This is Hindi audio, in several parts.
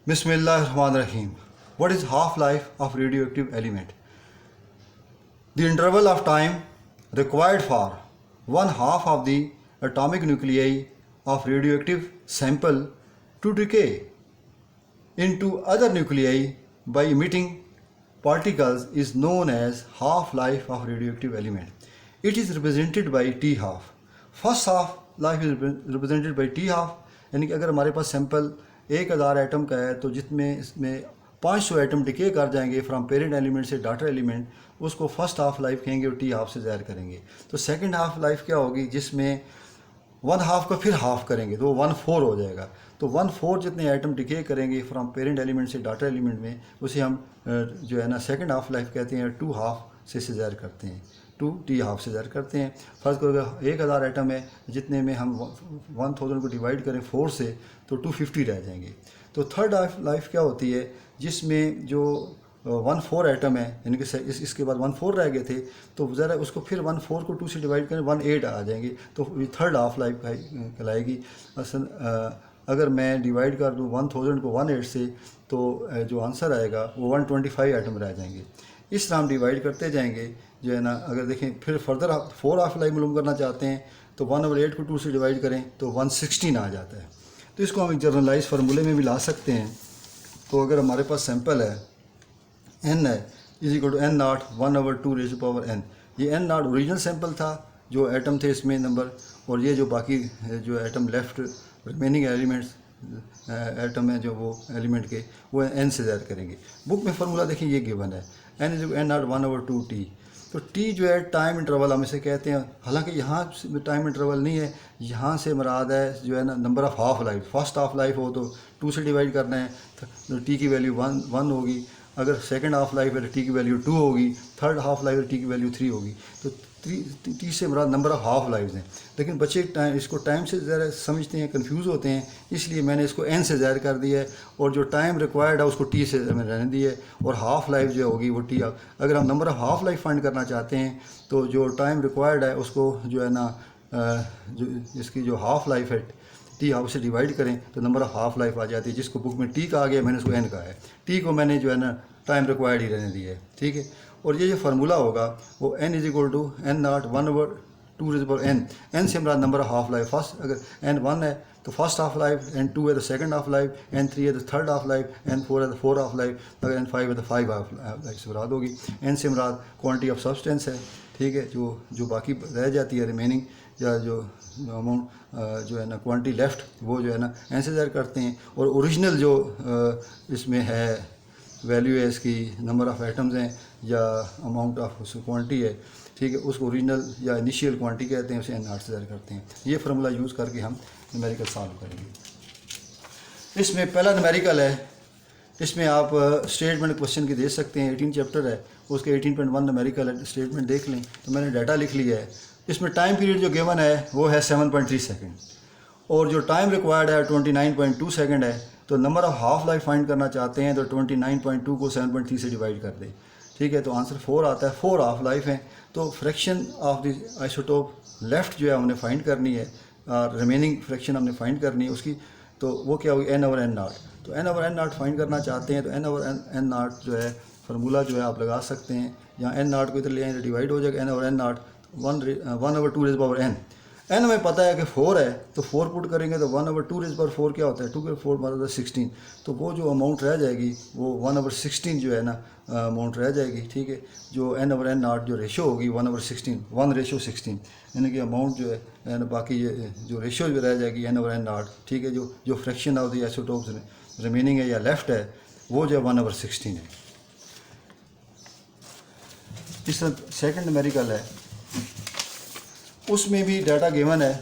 Bismillahirrahmanirrahim. What is half-life of radioactive element? The interval of time required for one half of the atomic nuclei of radioactive sample to decay into other nuclei by emitting particles is known as half-life of radioactive element. It is represented by T half. First half life is represented by T half, यानी कि अगर हमारे पास सैंपल 1000 एटम का है तो जितमें इसमें 500 एटम डिके कर जाएंगे फ्रॉम पेरेंट एलिमेंट से डाटर एलिमेंट, उसको फर्स्ट हाफ लाइफ कहेंगे और टी हाफ से ज़ाहिर करेंगे। तो सेकंड हाफ लाइफ क्या होगी, जिसमें 1/2 का फिर हाफ करेंगे तो 1/4 हो जाएगा। तो 1/4 जितने आइटम डिके करेंगे फ्रॉम पेरेंट एलिमेंट से डाटा एलिमेंट में, उसे हम जो है ना सेकंड हाफ लाइफ कहते हैं, 2 हाफ से ज़ाहिर करते हैं, 2 टी हाफ से ज़ाहिर करते हैं। फ़र्ज़ करो अगर 1000 आइटम है, जितने में हम 1000 को डिवाइड करें 4 से तो 250 रह जाएंगे। तो थर्ड हाफ लाइफ क्या होती है, जिसमें जो 1/4 आइटम है, यानी कि इसके बाद 1/4 रह गए थे, तो ज़रा उसको फिर 1/4 को 2 से डिवाइड करें 1/8 आ जाएंगे, तो ये थर्ड हाफ लाइफ कहलाएगी। असल अगर मैं डिवाइड कर दूँ 1000 को 1/8 से, तो जो आंसर आएगा वो 125 आइटम रह जाएंगे। इस तरह हम डिवाइड करते जाएंगे जो है ना। अगर देखें फिर फर्दर 4 हाफ लाइफ मालूम करना चाहते हैं तो 1/8 को 2 से डिवाइड करें तो 116 आ जाता है। तो इसको हम एक जनरलाइज फार्मूले में भी ला सकते हैं। तो अगर हमारे पास सैंपल है n है = n0 1/2⁻n, ये n0 ओरिजिनल सैंपल था जो एटम थे इसमें नंबर, और ये जो बाकी जो atom left remaining elements atom है जो वो एलिमेंट के, वो n से ज़ाहिर करेंगे। बुक में फार्मूला देखिए ये गिवन है, n = n0 1/2t। तो t जो है टाइम इंटरवल हम इसे कहते हैं, हालांकि यहाँ टाइम इंटरवल नहीं है, यहाँ से मुराद है जो है ना number of half life. First half life हो तो 2 से डिवाइड करना है तो t की वैल्यू 1 होगी। अगर सेकंड हाफ लाइफ है तो टी की वैल्यू 2 होगी, थर्ड हाफ लाइफ है टी की वैल्यू 3 होगी। तो टी से मुराद नंबर ऑफ़ हाफ लाइफ हैं। लेकिन बच्चे इसको टाइम से ज़रा समझते हैं, कंफ्यूज होते हैं, इसलिए मैंने इसको एन से ज़ाहिर कर दिया है, और जो टाइम रिक्वायर्ड है उसको टी से मैंने रहने दी है, और हाफ लाइफ जो होगी वो टी। अगर हम number of half life find करना चाहते हैं तो जो टाइम रिक्वायर्ड है उसको जो है ना जो इसकी जो हाफ लाइफ है टी हाफ से डिवाइड करें तो नंबर ऑफ़ हाफ लाइफ आ जाती है, जिसको बुक में टी कहा गया, मैंने उसको एन कहा है। टी को मैंने जो है ना टाइम रिक्वायर्ड ही रहने दिया है, ठीक है। और ये जो फार्मूला होगा वो n = n0 1/2⁻n। n से हमारा number of half life, first अगर n 1 है तो फर्स्ट हाफ लाइफ, n 2 है तो सेकंड हाफ लाइफ, n 3 है तो थर्ड हाफ लाइफ, n 4 है तो फोर्थ हाफ लाइफ, अगर n 5 है तो 5 हाफ लाइफ से मुराद होगी। n से मुराद क्वांटिटी ऑफ सब्सटेंस है, ठीक है, जो बाकी रह जाती है रिमेनिंग, या जो अमाउंट जो है ना क्वांटिटी लेफ्ट, वो जो है ना n से ज़ाहिर करते हैं। और ओरिजिनल जो इसमें है वैल्यू है इसकी, नंबर ऑफ़ एटम्स हैं या अमाउंट ऑफ क्वांटिटी है, ठीक है, उसको ओरिजिनल या इनिशियल क्वांटिटी कहते हैं, उसे n0 से ज़ाहिर करते हैं। ये फार्मूला यूज़ करके हम न्यूमेरिकल सॉल्व करेंगे। इसमें पहला न्यूमेरिकल है, इसमें आप स्टेटमेंट क्वेश्चन की दे सकते हैं, 18 चैप्टर है, उसके 18.1 न्यूमेरिकल है, स्टेटमेंट देख लें। तो मैंने डाटा लिख लिया है। इसमें टाइम पीरियड जो गिवन है वो है 7.3 सेकेंड, और जो टाइम रिक्वायर्ड है 29.2 सेकेंड है। तो number of half life find करना चाहते हैं तो 29.2 को 7.3 से डिवाइड कर दें, ठीक है, तो आंसर 4 आता है। 4 हाफ लाइफ है। तो fraction of the isotope left जो है हमने फाइंड करनी है, रिमेनिंग फ्रैक्शन हमने फाइंड करनी है उसकी, तो वो क्या होगी n/n0। तो n/n0 फाइंड करना चाहते हैं तो n/n0 जो है फार्मूला जो है आप लगा सकते हैं। यहाँ n0 को इधर ले आए तो डिवाइड हो जाएगा, n/n0 1/2⁻n। n हमें पता है कि 4 है, तो 4 पुट करेंगे तो 1/2⁴ क्या होता है, 2/4 मतलब 16। तो वो जो अमाउंट रह जाएगी वो 1/16 जो है ना अमाउंट रह जाएगी, ठीक है। जो n/n0 जो रेशो होगी 1/16, 1:16, यानी कि अमाउंट जो है ना, बाकी ये जो रेशो जो रह जाएगी n/n0, ठीक है, जो fraction of the isotopes remaining है या लेफ्ट है वो जो है 1/16 है। इस तरह सेकेंड न्यूमेरिकल है, उसमें भी डाटा गिवन है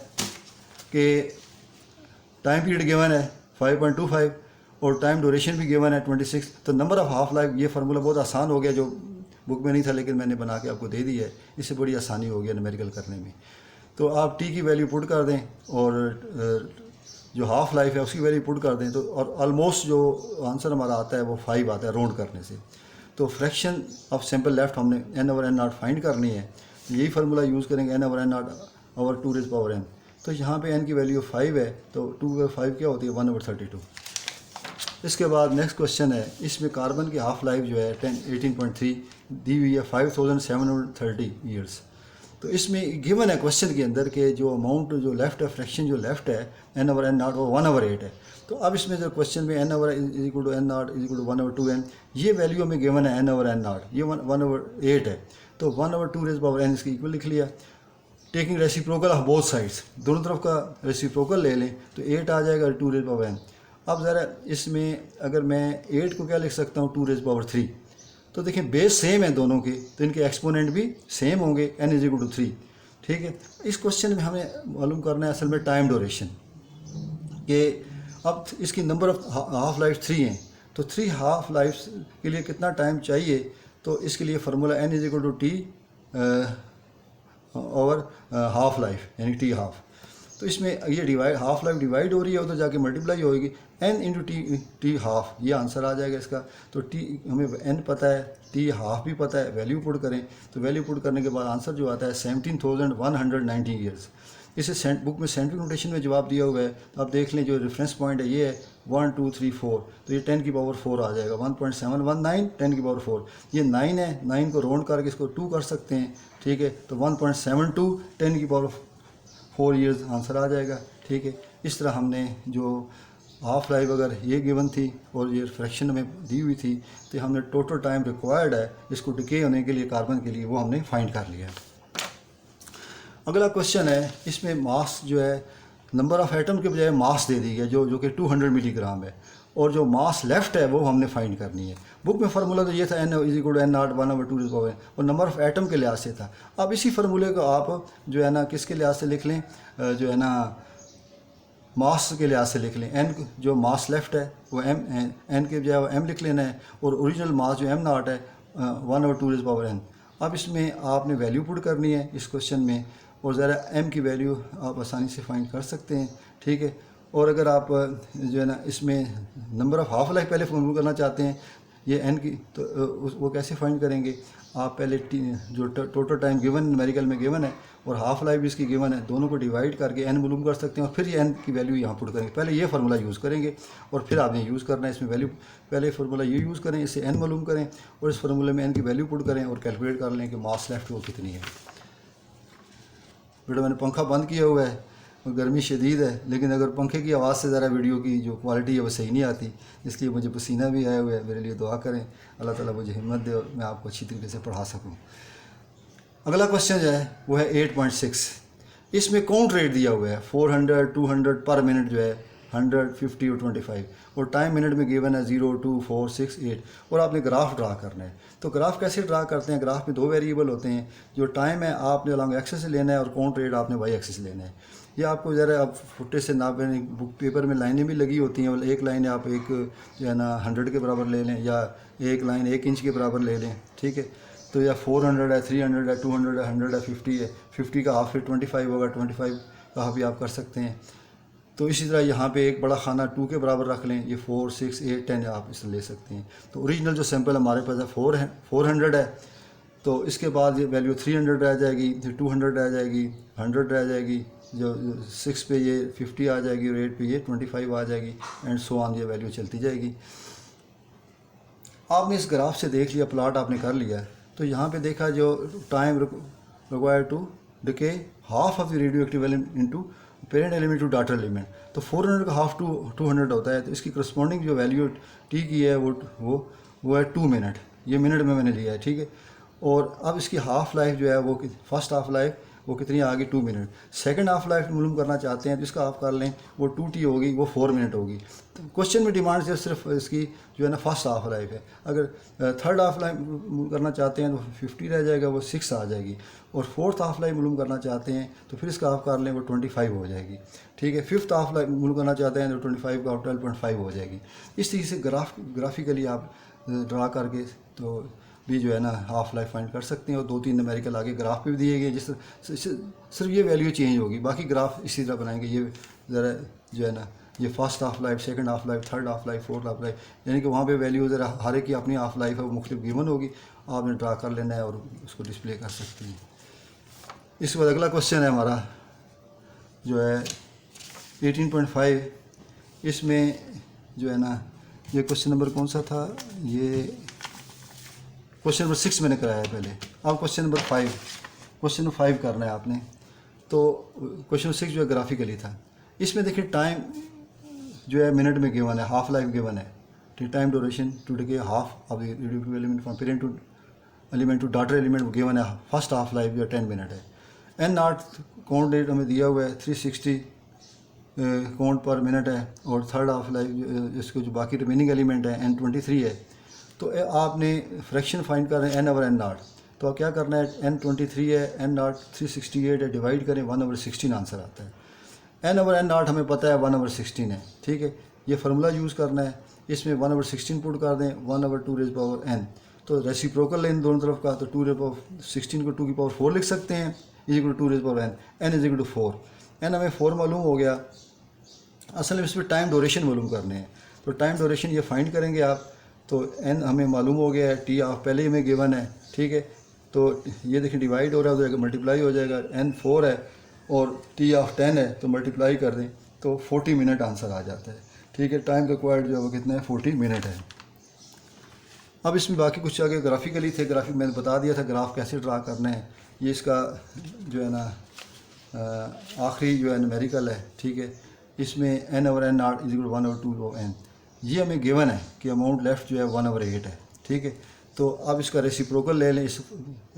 कि टाइम पीरियड गिवन है 5.25 और टाइम ड्यूरेशन भी गिवन है 26। तो नंबर ऑफ़ हाफ लाइफ, ये फार्मूला बहुत आसान हो गया, जो बुक में नहीं था लेकिन मैंने बना के आपको दे दी है, इससे बड़ी आसानी हो गया न्यूमेरिकल करने में। तो आप टी की वैल्यू पुट कर दें और जो हाफ लाइफ है उसकी वैल्यू पुट कर दें, तो और ऑलमोस्ट जो आंसर हमारा आता है वो 5 आता है राउंड करने से। तो फ्रैक्शन ऑफ सैंपल लेफ्ट हमने n/n0 फाइंड करनी है, यही फार्मूला यूज़ करेंगे, n/n0/2⁻n। तो यहाँ पे n की वैल्यू 5 है, तो 2/5 क्या होती है 1/32। इसके बाद नेक्स्ट क्वेश्चन है, इसमें कार्बन की हाफ लाइफ जो है 18.3 दी हुई है 5730 ईयर्स। तो इसमें गिवन है क्वेश्चन के अंदर के जो अमाउंट जो लेफ्ट है, फ्रैक्शन जो लेफ्ट है n/n0 वो 1/8 है। तो अब इसमें जो क्वेश्चन में n/n0 = 1/2n, ये वैल्यू हमें गिवन है n/n0, ये 1/8 है। तो 1/2n इसकी इक्वल लिख लिया। Taking reciprocal of both sides, दोनों तरफ का रेसिप्रोकल ले लें तो 8 आ जाएगा 2n। अब ज़रा इसमें अगर मैं 8 को क्या लिख सकता हूँ 2^3, तो देखें बेस सेम है दोनों के, तो इनके एक्सपोनेंट भी सेम होंगे, n = 3। ठीक है, इस क्वेश्चन में हमें मालूम करना है असल में टाइम ड्यूरेशन कि अब इसकी नंबर ऑफ हाफ लाइफ 3 हैं, तो 3 हाफ लाइफ के लिए कितना टाइम चाहिए। तो इसके लिए फार्मूला n = t और हाफ लाइफ यानी t हाफ। तो इसमें ये डिवाइड हाफ लाइफ डिवाइड हो रही है तो जाके मल्टीप्लाई होएगी, n × t हाफ, ये आंसर आ जाएगा इसका। तो t हमें n पता है, t हाफ भी पता है, वैल्यू पुट करें तो वैल्यू पुट करने के बाद आंसर जो आता है 17,190 ईयर्स। इसे बुक में साइंटिफिक नोटेशन में जवाब दिया हुआ है। तो आप देख लें जो रेफरेंस पॉइंट है ये है 1 2 3 4, तो ये 10⁴ आ जाएगा, 1.719 10⁴। ये 9 है, 9 को राउंड करके इसको 2 कर सकते हैं। ठीक है, तो 1.72 10⁴ ईयर्स आंसर आ जाएगा। ठीक है, इस तरह हमने जो हाफ लाइफ अगर ये गिवन थी और ये फ्रैक्शन में दी हुई थी, तो हमने टोटल टाइम रिक्वायर्ड है इसको डिके होने के लिए कार्बन के लिए वो हमने फाइंड कर लिया। अगला क्वेश्चन है, इसमें मास जो है नंबर ऑफ़ एटम के बजाय मास दे दी है जो कि 200 मिलीग्राम है, और जो मास लेफ़्ट है वो हमने फाइंड करनी है। बुक में फार्मूला तो ये था n = n0 1/2 और नंबर ऑफ़ एटम के लिहाज से था। अब इसी फार्मूले को आप जो है ना किसके लिहाज से लिख लें, जो है ना मास के लिहाज से लिख लें। n जो मास लेफ़्ट है वो n के बजाय वो m लिख लेना है, और ओरिजिनल मास जो m0 है 1/2n। अब इसमें आपने वैल्यू पुट करनी है इस क्वेश्चन में, और ज़रा m की वैल्यू आप आसानी से फाइंड कर सकते हैं। ठीक है, और अगर आप जो है ना इसमें नंबर ऑफ़ हाफ लाइफ पहले फाइंड करना चाहते हैं ये n की, तो वो कैसे फाइंड करेंगे। आप पहले जो टोटल टाइम गिवन न्यूमेरिकल में गिवन है और हाफ लाइफ भी इसकी गिवन है, दोनों को डिवाइड करके n मालूम कर सकते हैं, और फिर ये n की वैल्यू यहाँ पुट करेंगे। पहले ये फार्मूला यूज़ करेंगे और फिर आपने यूज़ करना है इसमें वैल्यू। पहले फार्मूला ये यूज़ करें, इससे n मालूम करें और इस फार्मूले में n की वैल्यू पुट करें और कैलकुलेट कर लें कि मास लेफ्ट वो कितनी है। बेटा मैंने पंखा बंद किया हुआ है और गर्मी शदीद है, लेकिन अगर पंखे की आवाज़ से ज़रा वीडियो की जो क्वालिटी है वो सही नहीं आती, इसलिए मुझे पसीना भी आया हुआ है। मेरे लिए दुआ करें, अल्लाह ताला मुझे हिम्मत दे और मैं आपको अच्छी तरीके से पढ़ा सकूं। अगला क्वेश्चन जो है वो है 8.6। इसमें काउंट रेट दिया हुआ है 400 200 पर मिनट जो है 100 50 और 25, और टाइम मिनट में गिवन है 0 2 4 6 8, और आपने ग्राफ ड्रा करना है। तो ग्राफ कैसे ड्रा करते हैं, ग्राफ में 2 वेरिएबल होते हैं। जो टाइम है आपने अलॉन्ग एक्सिस से लेना है और काउंट रेट आपने वाई एक्सिस से लेना है। ये आपको ज़रा अब फुटे से नापने, बुक पेपर में लाइनें भी लगी होती हैं, एक लाइन आप एक जो है ना 100 के बराबर ले लें, या एक लाइन 1 इंच के बराबर ले लें। ठीक है, तो या 400 है 300 है 200 है 100 है 50 है, 50 का हाफ फिर 25 होगा, 25 का हाफ भी आप कर सकते हैं। तो इसी तरह यहाँ पे एक बड़ा खाना 2 के बराबर रख लें, ये 4 6 8 10 आप इसे ले सकते हैं। तो ओरिजिनल जो सैंपल हमारे पास है 400 है, तो इसके बाद ये वैल्यू 300 रह जाएगी, फिर 200 रह जाएगी, 100 रह जाएगी, जो 6 पे ये 50 आ जाएगी और 8 पे ये 25 आ जाएगी, एंड सो ऑन, ये वैल्यू चलती जाएगी। आपने इस ग्राफ से देख लिया, प्लॉट आपने कर लिया, तो यहाँ पे देखा जो time required to decay half of the radio active element into parent element to daughter element, तो 400 का हाफ 200 होता है। तो इसकी करस्पॉन्डिंग जो वैल्यू टी की है वो है 2 मिनट, ये मिनट में मैंने लिया है। ठीक है, और अब इसकी हाफ लाइफ जो है वो फर्स्ट हाफ लाइफ वो कितनी आ गई 2 मिनट। सेकंड हाफ लाइफ मालूम करना चाहते हैं तो इसका आप कर लें, वो 2t होगी, वो 4 मिनट होगी। तो क्वेश्चन में डिमांड सिर्फ इसकी जो है ना फर्स्ट हाफ लाइफ है। अगर थर्ड हाफ लाइफ करना चाहते हैं तो 50 रह जाएगा, वो 6 आ जाएगी, और फोर्थ हाफ लाइफ मालूम करना चाहते हैं तो फिर इसका आप कर लें, वो 25 हो जाएगी। ठीक है, फिफ्थ हाफ लाइफ मालूम करना चाहते हैं तो 25 का 12.5 हो जाएगी। इस तरीके से ग्राफिकली आप ड्रा करके तो भी जो है ना हाफ लाइफ फाइंड कर सकते हैं, और 2-3 न्यूमेरिकल आगे ग्राफ पे भी दिए गए, जिस सिर्फ ये वैल्यू चेंज होगी, बाकी ग्राफ इसी तरह बनाएंगे। ये ज़रा जो है ना ये first half life, second half life, third half life, fourth half life, यानी कि वहाँ पे वैल्यू ज़रा हर एक की अपनी हाफ लाइफ है वो मुख्तलिफ गिवन होगी, आपने ड्रा कर लेना है और उसको डिस्प्ले कर सकते हैं। इसके बाद अगला क्वेश्चन है हमारा जो है 18.5। इसमें जो है ना ये क्वेश्चन नंबर कौन सा था, ये क्वेश्चन नंबर 6 मैंने कराया पहले। अब क्वेश्चन नंबर 5 करना है आपने। तो क्वेश्चन नंबर 6 जो है ग्राफिकली था। इसमें देखिए टाइम जो है मिनट में गिवन है, हाफ लाइफ गिवन है, time duration to take half of the radioactive element from parent to element to daughter element given है, फर्स्ट हाफ लाइफ जो 10 मिनट है। एन नॉट काउंट डेट हमें दिया हुआ है 360 काउंट पर मिनट है, और थर्ड हाफ लाइफ इसको जो बाकी रिमेनिंग एलिमेंट है N23 है। तो आपने फ्रैक्शन फाइंड कर रहे हैं N ओवर N नॉट, तो आप क्या करना है, N23 है, N नॉट 368 है, डिवाइड करें 1/16 आंसर आता है। N ओवर N नॉट हमें पता है 1/16 है, ठीक है। ये फार्मूला यूज़ करना है, इसमें 1/16 पुट कर दें, 1/2⁻n। तो रेसिप्रोकल लें दोनों तरफ का, तो 2⁻16 को 2 की पावर 4 लिख सकते हैं, is 2⁻n, n is 4। n हमें 4 मालूम हो गया। असल में इसमें टाइम ड्यूरेशन मालूम करने हैं, तो टाइम ड्यूरेशन ये फाइंड करेंगे आप। तो n हमें मालूम हो गया है, टी ऑफ पहले ही हमें गिवन है, ठीक है। तो ये देखिए डिवाइड हो रहा है, हो जाएगा मल्टीप्लाई हो जाएगा, n 4 है और टी ऑफ 10 है, तो मल्टीप्लाई कर दें तो 40 मिनट आंसर आ जाता है, ठीक है। टाइम रिक्वायर्ड जो है वो कितना है, 40 मिनट है। अब इसमें बाकी कुछ आगे ग्राफिकली थे, ग्राफिक मैंने बता दिया था ग्राफ कैसे ड्रा करना है। ये इसका जो है ना आखिरी जो है न्यूमेरिकल है, ठीक है। इसमें n over n not is 1/2n, ये हमें गिवन है कि अमाउंट लेफ्ट जो है 1/8 है, ठीक है। तो अब इसका रेसिप्रोकल ले लें इस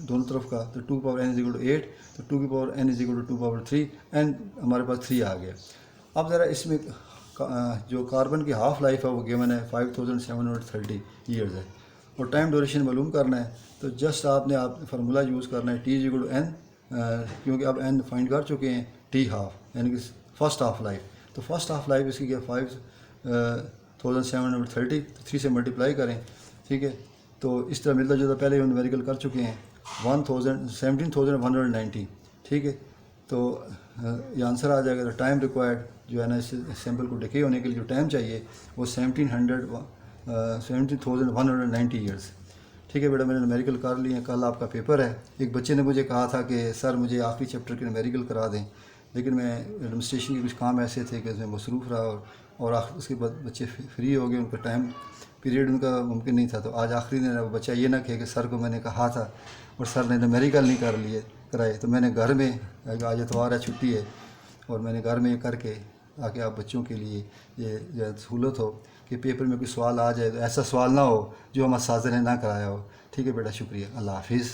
दोनों तरफ का, तो 2n इज 8, तो 2n इज 2/3, एंड हमारे पास 3 आ गया। अब ज़रा इसमें जो कार्बन की हाफ लाइफ है वो गिवन है 5730 ईयर्स है, और टाइम ड्यूरेशन मालूम करना है। तो जस्ट आपने फार्मूला यूज़ करना है, T इज n, क्योंकि अब n फाइंड कर चुके हैं, T हाफ यानी कि फर्स्ट हाफ लाइफ। तो फर्स्ट हाफ लाइफ इसकी क्या 5730, 3 से मल्टीप्लाई करें, ठीक है। तो इस तरह मिलता जुलता पहले न्यूमेरिकल कर चुके हैं, 17,190, ठीक है। तो ये आंसर आ जाएगा। तो टाइम रिक्वायर्ड जो है ना इस सैम्पल को डिके होने के लिए जो टाइम चाहिए वो 17,190 ईयर्स, ठीक है बेटा। मैंने न्यूमेरिकल कर लिए। कल आपका पेपर है। एक बच्चे ने मुझे कहा था कि सर मुझे आखिरी चैप्टर के न्यूमेरिकल करा दें, लेकिन मैं एडमिनिस्ट्रेशन के कुछ काम ऐसे थे कि उसमें मसरूफ़ रहा, और उसके बाद बच्चे फ्री हो गए, उनका टाइम पीरियड उनका मुमकिन नहीं था। तो आज आखिरी दिन है, बच्चा ये ना कहे कि सर को मैंने कहा था और सर ने न्यूमेरिकल नहीं कराए। तो मैंने घर में, आज इतवार है, छुट्टी है, और मैंने घर में करके ताकि आप बच्चों के लिए ये जो सहूलत हो कि पेपर में कोई सवाल आ जाए तो ऐसा सवाल ना हो जो हम असातिज़ा ने ना कराया हो, ठीक है बेटा। शुक्रिया, अल्लाह हाफिज़।